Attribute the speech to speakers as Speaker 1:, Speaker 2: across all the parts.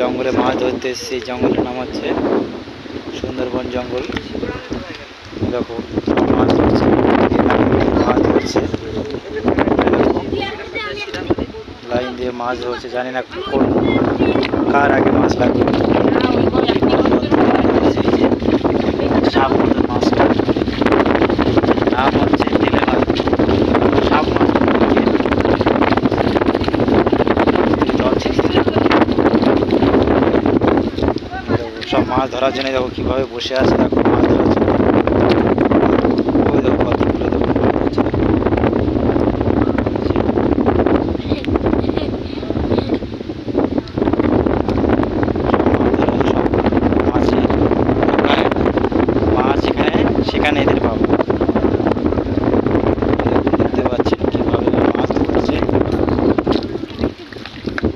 Speaker 1: জঙ্গলে মাছ ধরতে এসেছি। জঙ্গলের নাম হচ্ছে সুন্দরবন জঙ্গল। দেখো মাছ ধরছে, মাছ ধরছে, লাইন দিয়ে মাছ ধরছে। জানি না কোন কার আগে মাছ লাগবে। সাপ মাছটা নাম হচ্ছে তেলে মাছ, সাপ মাছ। সব মাছ ধরার জন্য দেখো কিভাবে বসে আছে। দেখো মাছ ধরার জন্য ওই দেখো কতগুলো দেখো মাছ এখানে সেখানে এদের পাবো। দেখতে পাচ্ছেন কিভাবে মাছ ধরছে।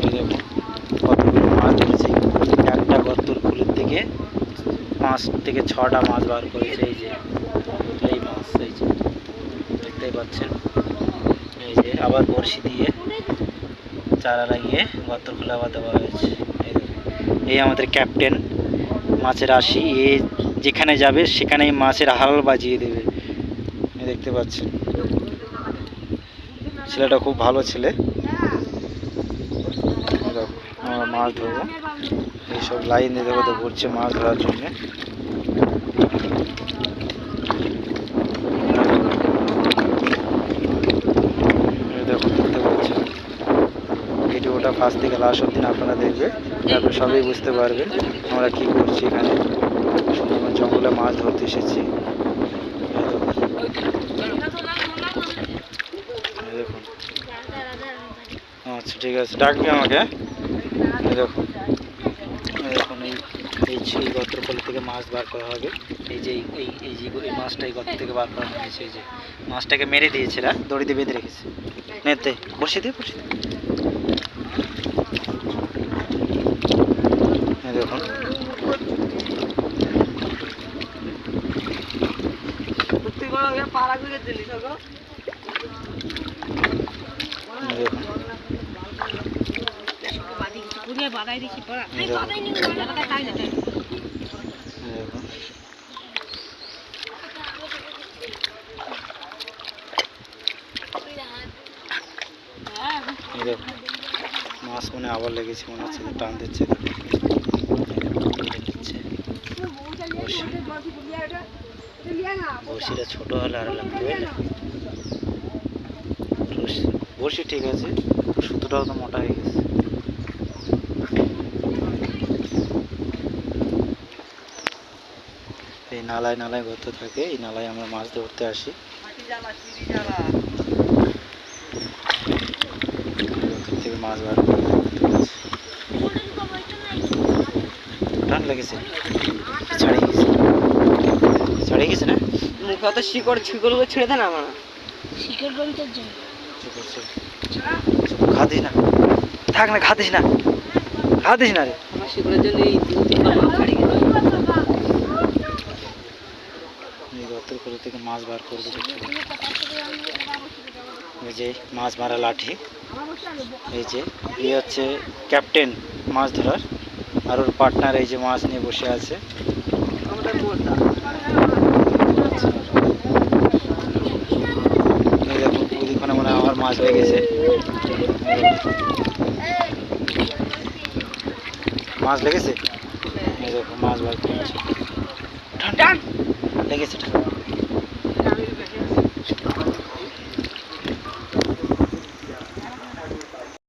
Speaker 1: ওই দেখো কতগুলো মাছ ধরেছে। একটা গর্তর ফুলের থেকে 5 থেকে 6টা মাছ বার করেছে। এই যে এই মাছ, এই যে দেখতেই পাচ্ছেন। এই যে আবার বড়শি দিয়ে চারা লাগিয়ে গর্ত খুলে আবার দেওয়া হয়েছে। এই আমাদের ক্যাপ্টেন মাছের রাশি। এ যেখানে যাবে সেখানেই মাছের হাল বাজিয়ে দেবে। দেখতে পাচ্ছেন ছেলেটা খুব ভালো ছেলে। আমরা মাছ ধরবো, এইসব লাইন দিয়ে দেখো ঘুরছে মাছ ধরার জন্য। দেখুন দেখতে পাচ্ছেন, ভিডিওটা ফার্স্ট থেকে লাস্ট অবধি আপনারা দেখবে, তারপরে সবই বুঝতে পারবেন আমরা কি করছি এখানে। সুন্দরবন জঙ্গলে মাছ ধরতে এসেছি। দেখুন আচ্ছা ঠিক আছে, ডাকবি আমাকে। দেখুন দেখুন এই গর্তের ফল থেকে মাছ বার করা হবে। এই যে এই মাছটা এই গর্ত থেকে বার করা হয়েছে। এই যে মাছটাকে মেরে দিয়েছে, দড়িতে বেঁধে রেখেছে। নেতে বসে দিয়ে বসে দেখুন মাছ মনে আবার লেগেছে, মনে হচ্ছে টান দিচ্ছে। বড়শিটা ছোট হলে আরো লাগবে। বড়শি ঠিক আছে, সুতোটাও তো মোটা হয়ে গেছে। এই নালায় নালায় গর্ত থাকে, এই নালায় আমরা মাছ ধরতে আসি। থেকে মাছ বার টান লেগেছে, ছাড়িয়ে গেছে না মুখে তো শিকড় ছেড়ে দেন আমার শিকড় বলতের জন্য খাদিস না, থাক না, খাদিস না রে আমার শিকড়ের জন্য এই 2-3টা মাছ ছাড়িয়ে গেছে। এই গর্তের করে থেকে মাছ বার করবে। এই যে মাছ মারা লাঠি, এই যে এই হচ্ছে ক্যাপ্টেন মাছ ধরার, আর ওর পার্টনার এই যে মাছ নিয়ে বসে আছে। এই দেখো ওইখানে মনে হয় আমার মাছ লেগেছে। মাছ লেগেছে, এই দেখো মাছ বার করেছে, লেগেছে।